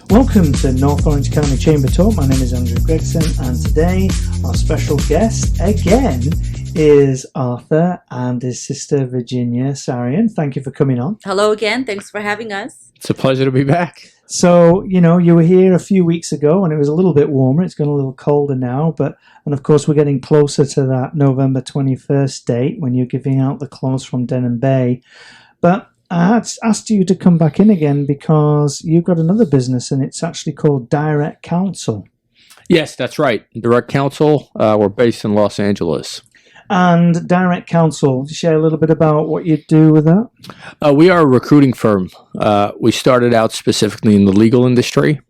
Welcome to North Orange County Chamber Talk. My name is Andrew Gregson, and today our special guest again is Arthur and his sister Virginia Sarian. Thank you for coming on. Hello again. Thanks for having us. It's a pleasure to be back. So, you were here a few weeks ago and it was a little bit warmer. It's gone a little colder now, and of course we're getting closer to that November 21st date when you're giving out the clothes from Denham Bay. But I had asked you to come back in again because you've got another business and it's actually called Direct Counsel. Yes, that's right. Direct Counsel. We're based in Los Angeles. And Direct Counsel, share a little bit about what you do with that. We are a recruiting firm. We started out specifically in the legal industry.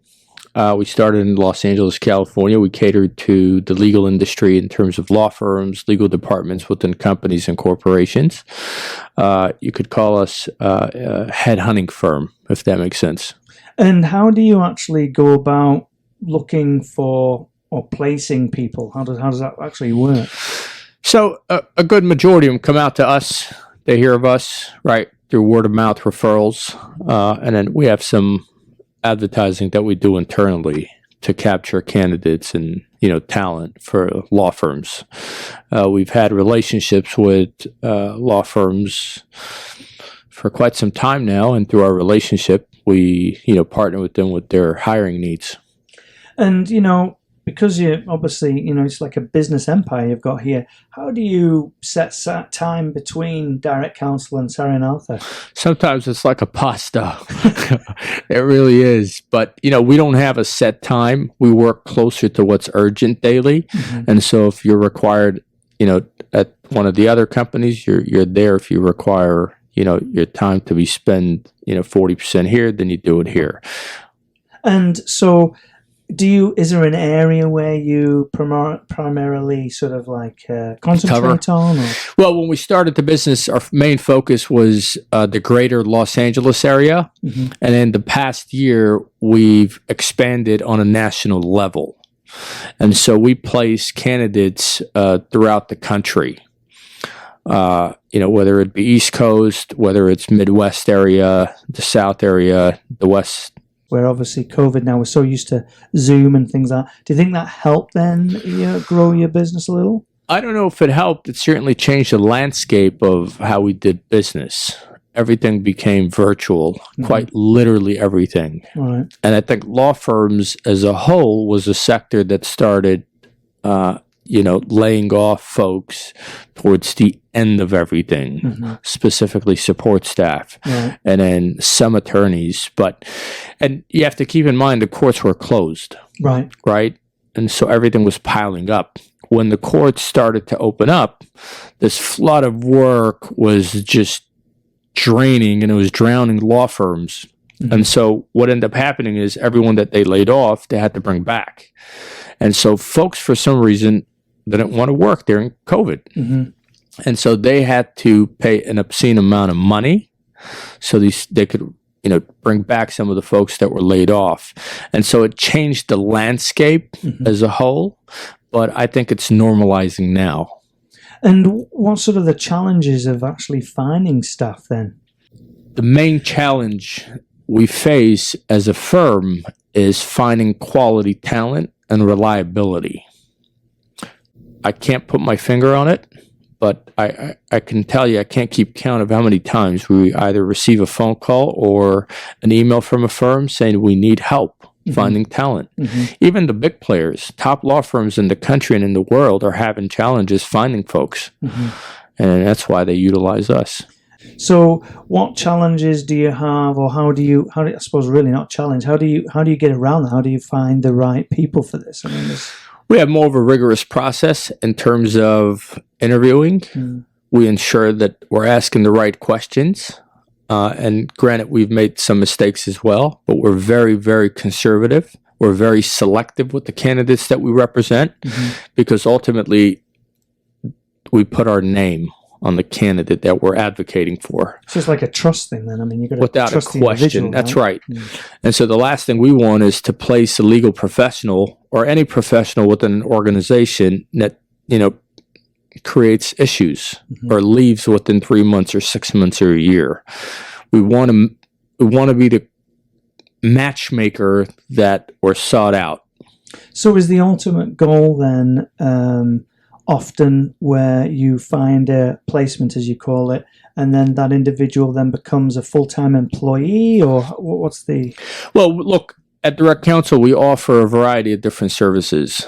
We started in Los Angeles, California. We catered to the legal industry in terms of law firms, legal departments within companies and corporations. You could call us a headhunting firm, if that makes sense. And how do you actually go about looking for or placing people? How does that actually work? So a good majority of them come out to us. They hear of us, right, through word of mouth referrals. And then we have some advertising that we do internally to capture candidates and, talent for law firms. We've had relationships with law firms for quite some time now. And through our relationship, we, partner with them with their hiring needs. And, because you obviously, it's like a business empire you've got here. How do you set time between Direct Counsel and Sarah and Arthur? Sometimes it's like a pasta. It really is. But, we don't have a set time. We work closer to what's urgent daily. Mm-hmm. And so if you're required, at one of the other companies, you're there. If you require, your time to be spent, 40% here, then you do it here. And so is there an area where you primarily sort of like concentrate on? Or? Well, when we started the business, our main focus was the greater Los Angeles area. Mm-hmm. And in the past year, we've expanded on a national level. And so we place candidates throughout the country, whether it be East Coast, whether it's Midwest area, the South area, the West. Where obviously COVID now, we're so used to Zoom and things like that. Do you think that helped then grow your business a little? I don't know if it helped. It certainly changed the landscape of how we did business. Everything became virtual, mm-hmm. Quite literally everything. Right. And I think law firms as a whole was a sector that started laying off folks towards the end of everything, mm-hmm. Specifically support staff, right. And then some attorneys. And you have to keep in mind the courts were closed. Right. And so everything was piling up. When the courts started to open up, this flood of work was just draining and it was drowning law firms. Mm-hmm. And so what ended up happening is everyone that they laid off, they had to bring back. And so folks, for some reason, didn't want to work during COVID. Mm-hmm. And so they had to pay an obscene amount of money so they could, bring back some of the folks that were laid off. And so it changed the landscape, mm-hmm. as a whole, but I think it's normalizing now. And what sort of the challenges of actually finding staff then? The main challenge we face as a firm is finding quality talent and reliability. I can't put my finger on it, but I can tell you I can't keep count of how many times we either receive a phone call or an email from a firm saying we need help, mm-hmm. finding talent. Mm-hmm. Even the big players, top law firms in the country and in the world are having challenges finding folks. Mm-hmm. And that's why they utilize us. So what challenges do you have, or how do you I suppose really not challenge, how do you get around that? How do you find the right people for this? I mean, we have more of a rigorous process in terms of interviewing. Mm. We ensure that we're asking the right questions. And granted, we've made some mistakes as well, but we're very, very conservative. We're very selective with the candidates that we represent, mm-hmm. because ultimately we put our name on the candidate that we're advocating for. So it's like a trust thing then. I mean, you got to without trust a question. That's right. Mm. And so the last thing we want is to place a legal professional or any professional within an organization that, creates issues, mm-hmm. or leaves within 3 months or 6 months or a year. We want to be the matchmaker that were sought out. So is the ultimate goal then often where you find a placement, as you call it, and then that individual then becomes a full-time employee, or what's the... Well, look, at Direct Counsel, we offer a variety of different services.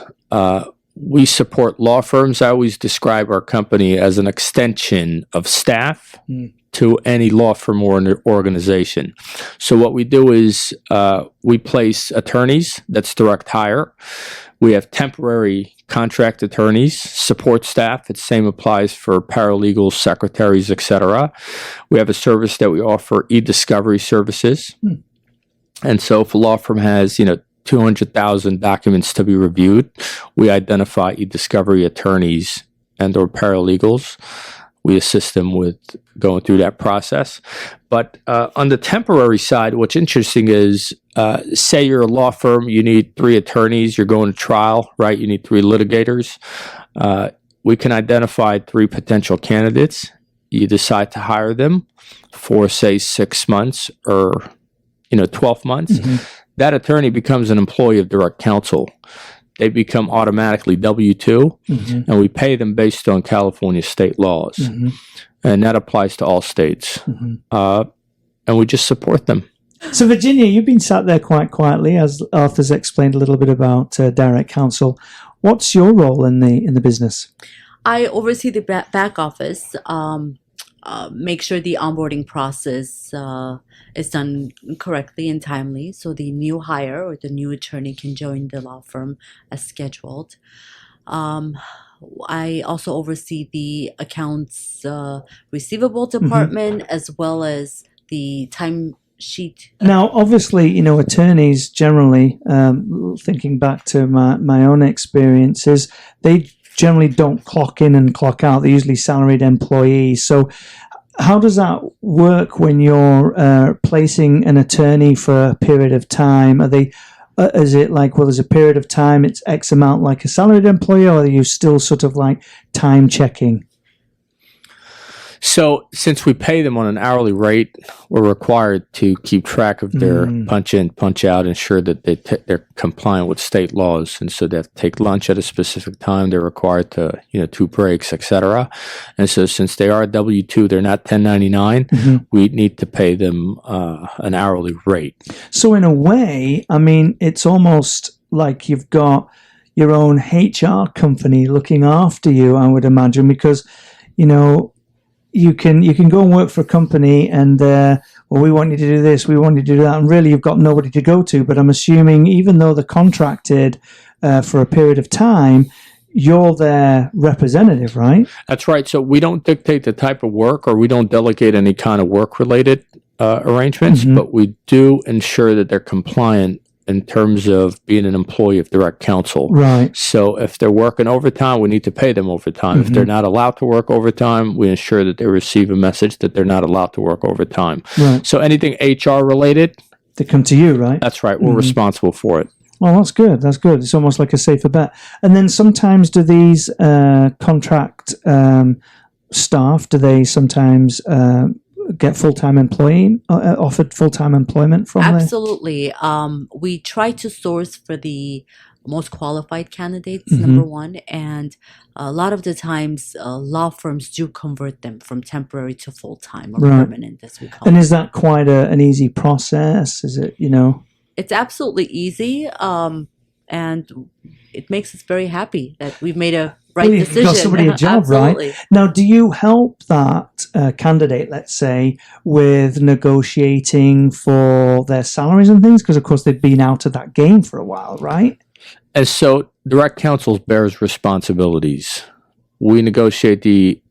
We support law firms. I always describe our company as an extension of staff to any law firm or organization. So what we do is we place attorneys. That's direct hire. We have temporary contract attorneys, support staff. The same applies for paralegals, secretaries, etc. We have a service that we offer, e-discovery services. And so if a law firm has, 200,000 documents to be reviewed, we identify e-discovery attorneys and or paralegals. We assist them with going through that process. But on the temporary side, what's interesting is, say you're a law firm, you need 3 attorneys, you're going to trial, right? You need 3 litigators. We can identify 3 potential candidates. You decide to hire them for, say, 6 months or 12 months. That attorney becomes an employee of Direct Counsel. They become automatically W-2, and we pay them based on California state laws. And that applies to all states. And we just support them. So, Virginia, you've been sat there quite quietly, as Arthur's explained a little bit about Direct Counsel. What's your role in the business? I oversee the back office, make sure the onboarding process is done correctly and timely, so the new hire or the new attorney can join the law firm as scheduled. I also oversee the accounts receivable department as well as the time sheet. Now, obviously, attorneys generally, thinking back to my own experiences, they generally don't clock in and clock out. They're usually salaried employees. So how does that work when you're placing an attorney for a period of time? Are they, is it like, well, there's a period of time, it's X amount like a salaried employee, or are you still sort of like time checking? So since we pay them on an hourly rate, we're required to keep track of their punch in, punch out, ensure that they're compliant with state laws. And so they have to take lunch at a specific time. They're required to, 2 breaks, etc. And so since they are W-2, they're not 1099, we need to pay them an hourly rate. So in a way, I mean, it's almost like you've got your own HR company looking after you, I would imagine, because, you can go and work for a company and, we want you to do this, we want you to do that, and really you've got nobody to go to. But I'm assuming even though they're contracted for a period of time, you're their representative, right? That's right. So we don't dictate the type of work, or we don't delegate any kind of work-related arrangements, but we do ensure that they're compliant in terms of being an employee of Direct Counsel. Right. So if they're working overtime, we need to pay them overtime. If they're not allowed to work overtime, we ensure that they receive a message that they're not allowed to work overtime. Right. So anything HR related, they come to you, right? That's right. We're responsible for it. Well, that's good. That's good. It's almost like a safer bet. And then sometimes do these contract staff, do they sometimes get full-time offered full-time employment from Absolutely. We try to source for the most qualified candidates, number one, and a lot of the times law firms do convert them from temporary to full-time or permanent, as we call it. And is that quite an easy process? Is it, It's absolutely easy, and it makes us very happy that we've made a right decision. You've got somebody a job, Absolutely. right? Now, do you help that candidate, let's say, with negotiating for their salaries and things? Because, of course, they've been out of that game for a while, right? And so Direct Counsel bears responsibilities. We negotiate the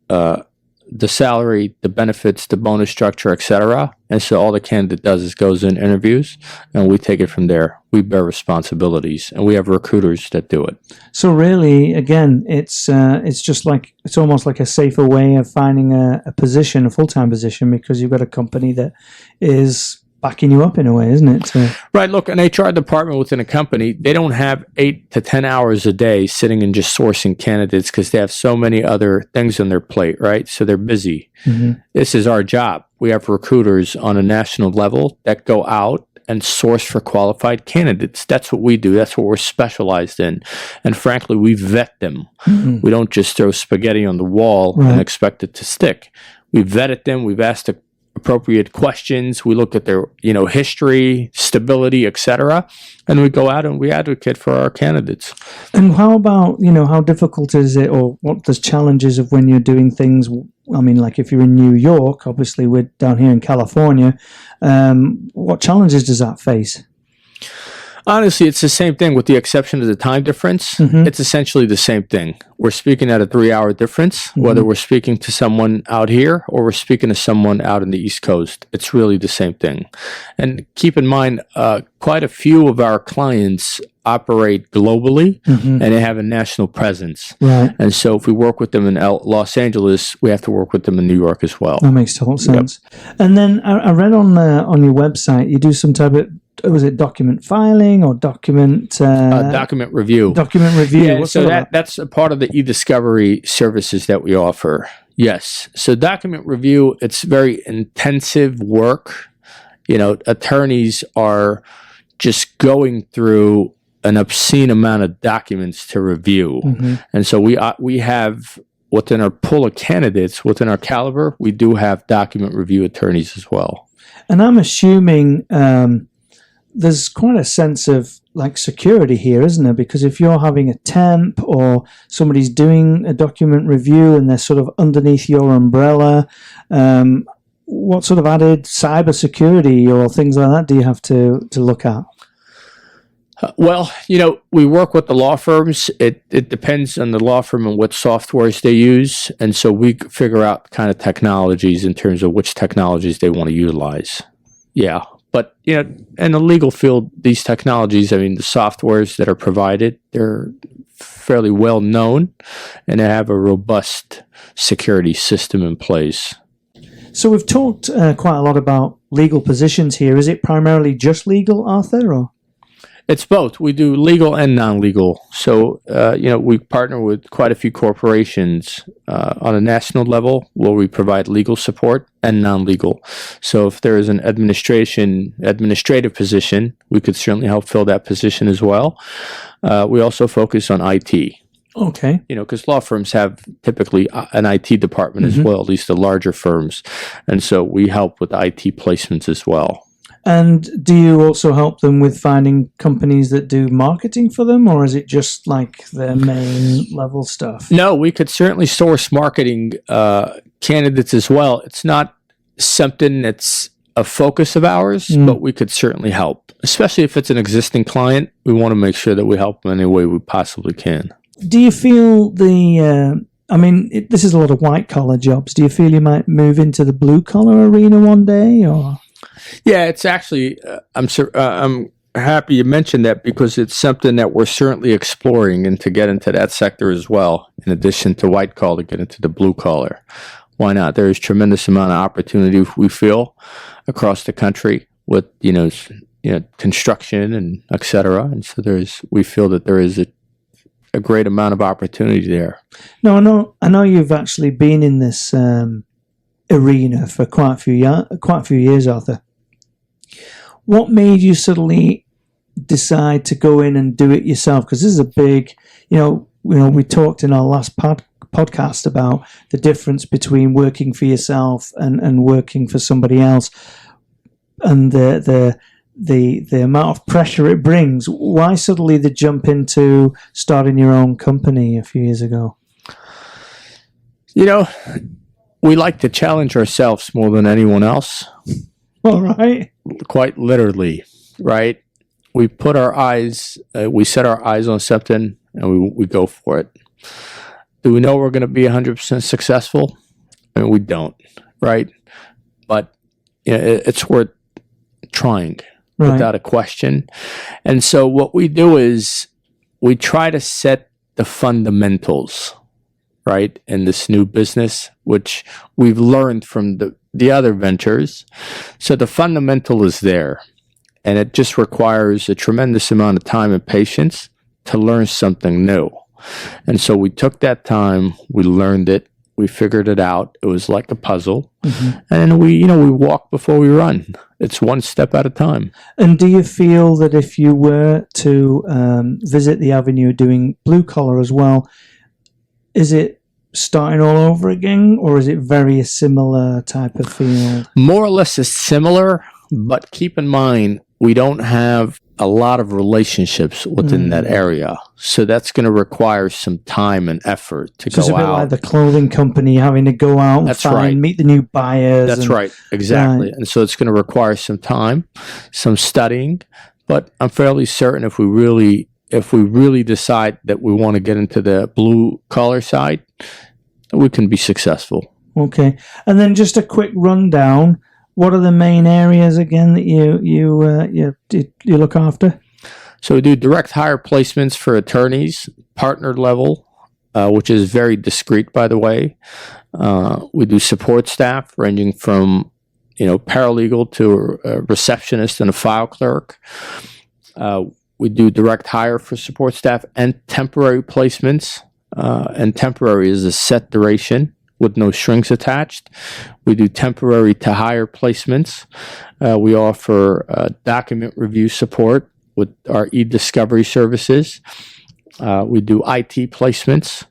salary, the benefits, the bonus structure, etc. And so all the candidate does is goes in interviews, and we take it from there. We bear responsibilities, and we have recruiters that do it. So really, again, it's just like, it's almost like a safer way of finding a position, a full-time position, because you've got a company that is backing you up in a way, isn't it? Right. Look, an HR department within a company, they don't have 8 to 10 hours a day sitting and just sourcing candidates because they have so many other things on their plate, right? So they're busy. This is our job. We have recruiters on a national level that go out and source for qualified candidates. That's what we do. That's what we're specialized in. And frankly, we vet them. Mm-hmm. We don't just throw spaghetti on the wall and expect it to stick. We vetted them. We've asked appropriate questions. We look at their, history, stability, etc., and we go out and we advocate for our candidates. And how about, how difficult is it, or what the challenges of when you're doing things? I mean, like if you're in New York, obviously we're down here in California. What challenges does that face? Honestly, it's the same thing with the exception of the time difference. Mm-hmm. It's essentially the same thing. We're speaking at a 3-hour difference, whether we're speaking to someone out here or we're speaking to someone out in the East Coast. It's really the same thing. And keep in mind, quite a few of our clients operate globally and they have a national presence. Right. And so if we work with them in Los Angeles, we have to work with them in New York as well. That makes total sense. Yep. And then I read on your website, you do some type of, was it document filing or document review? Document review. Yeah, so that's a part of the e-discovery services that we offer. Yes. So document review, it's very intensive work. Attorneys are just going through an obscene amount of documents to review. Mm-hmm. And so we have within our pool of candidates, within our caliber, we do have document review attorneys as well. And I'm assuming there's quite a sense of like security here, isn't there? Because if you're having a temp or somebody's doing a document review and they're sort of underneath your umbrella, what sort of added cyber security or things like that do you have to look at? Well, we work with the law firms. It depends on the law firm and what softwares they use. And so we figure out kind of technologies in terms of which technologies they want to utilize. Yeah. But, in the legal field, these technologies, the softwares that are provided, they're fairly well known and they have a robust security system in place. So we've talked quite a lot about legal positions here. Is it primarily just legal, Arthur, or? It's both. We do legal and non-legal. So, we partner with quite a few corporations on a national level where we provide legal support and non-legal. So if there is an administrative position, we could certainly help fill that position as well. We also focus on IT. Okay. Because law firms have typically an IT department as well, at least the larger firms. And so we help with IT placements as well. And do you also help them with finding companies that do marketing for them, or is it just like their main level stuff? No, we could certainly source marketing candidates as well. It's not something that's a focus of ours, but we could certainly help, especially if it's an existing client. We want to make sure that we help them any way we possibly can. Do you feel this is a lot of white collar jobs. Do you feel you might move into the blue collar arena one day, or? Yeah, it's actually, I'm happy you mentioned that because it's something that we're certainly exploring and to get into that sector as well, in addition to white collar, get into the blue collar. Why not? There is tremendous amount of opportunity we feel across the country with, construction and et cetera. And so we feel that there is a great amount of opportunity there. No, I know you've actually been in this arena for quite a few years, Arthur. What made you suddenly decide to go in and do it yourself? Because this is a big, we talked in our last podcast about the difference between working for yourself and working for somebody else, and the amount of pressure it brings. Why suddenly the jump into starting your own company a few years ago? We like to challenge ourselves more than anyone else. All right. Quite literally, right? We put we set our eyes on something and we go for it. Do we know we're going to be 100% successful? We don't, right? But it's worth trying without a question. And so what we do is we try to set the fundamentals, right, in this new business, which we've learned from the other ventures. So the fundamental is there, and it just requires a tremendous amount of time and patience to learn something new. And so we took that time, we learned it, We figured it out. It was like a puzzle. And we walk before we run. It's one step at a time. And do you feel that if you were to visit the avenue doing blue collar as well, is it starting all over again, or is it very similar type of field? More or less is similar, but keep in mind, we don't have a lot of relationships within that area. So that's going to require some time and effort to go out. It's a bit like the clothing company having to go out and meet the new buyers. That's right. Exactly. Right. And so it's going to require some time, some studying, but I'm fairly certain if we really decide that we want to get into the blue collar side, we can be successful. Okay. And then just a quick rundown. What are the main areas again that you look after? So we do direct hire placements for attorneys, partner level, which is very discreet, by the way. We do support staff ranging from paralegal to a receptionist and a file clerk. We do direct hire for support staff and temporary placements. And temporary is a set duration with no strings attached. We do temporary to hire placements. We offer document review support with our e-discovery services. We do IT placements,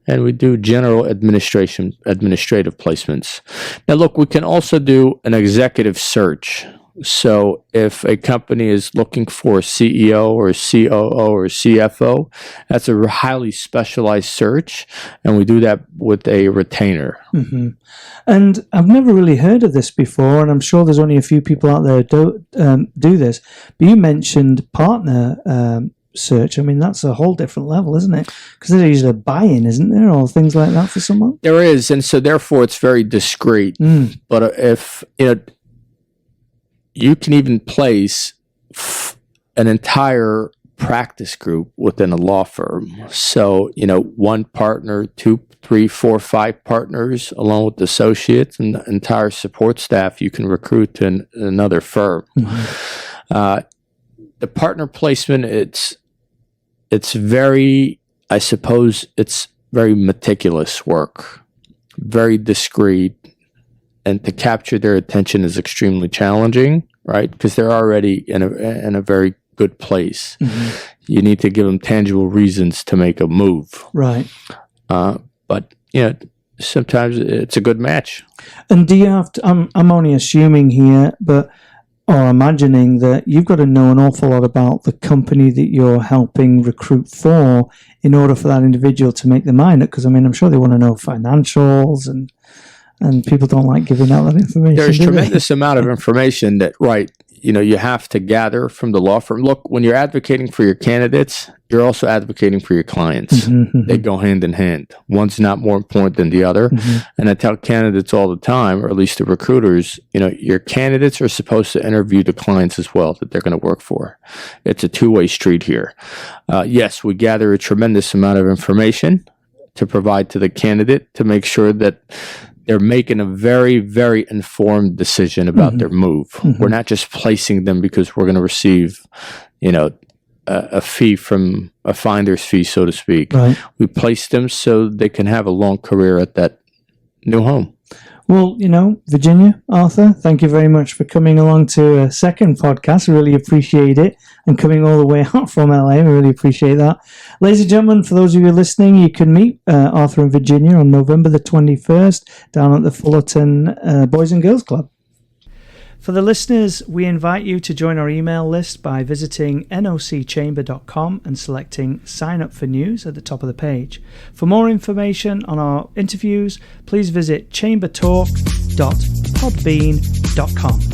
and we do general administrative placements. Now, look, we can also do an executive search. So if a company is looking for a CEO or a COO or a CFO, that's a highly specialized search, and we do that with a retainer. And I've never really heard of this before, and I'm sure there's only a few people out there who do this, but you mentioned partner search. I mean, that's a whole different level, isn't it? Because there's usually a buy-in, isn't there, or things like that for someone? There is, and so therefore it's very discreet. But if, you can even place an entire practice group within a law firm. So, one partner, 2, 3, 4, 5 partners, along with associates and the entire support staff, you can recruit to another firm. The partner placement, it's very, I suppose, it's very meticulous work, very discreet. And to capture their attention is extremely challenging, right? Because they're already in a very good place. You need to give them tangible reasons to make a move, right? But sometimes it's a good match. And do you have to? I'm only assuming here, or imagining that you've got to know an awful lot about the company that you're helping recruit for in order for that individual to make their mind up. Because I'm sure they want to know financials and people don't like giving out that information. There's tremendous amount of information that, you have to gather from the law firm. Look, when you're advocating for your candidates, you're also advocating for your clients. They go hand in hand. One's not more important than the other. And I tell candidates all the time, or at least the recruiters, your candidates are supposed to interview the clients as well that they're going to work for. It's a two-way street here. Yes, we gather a tremendous amount of information to provide to the candidate to make sure that they're making a very, very informed decision about their move. We're not just placing them because we're going to receive, a fee from a finder's fee, so to speak. Right. We place them so they can have a long career at that new home. Well, Virginia, Arthur, thank you very much for coming along to a second podcast. I really appreciate it. And coming all the way out from LA, we really appreciate that. Ladies and gentlemen, for those of you listening, you can meet Arthur and Virginia on November the 21st down at the Fullerton Boys and Girls Club. For the listeners, we invite you to join our email list by visiting nocchamber.com and selecting Sign Up for News at the top of the page. For more information on our interviews, please visit chambertalk.podbean.com.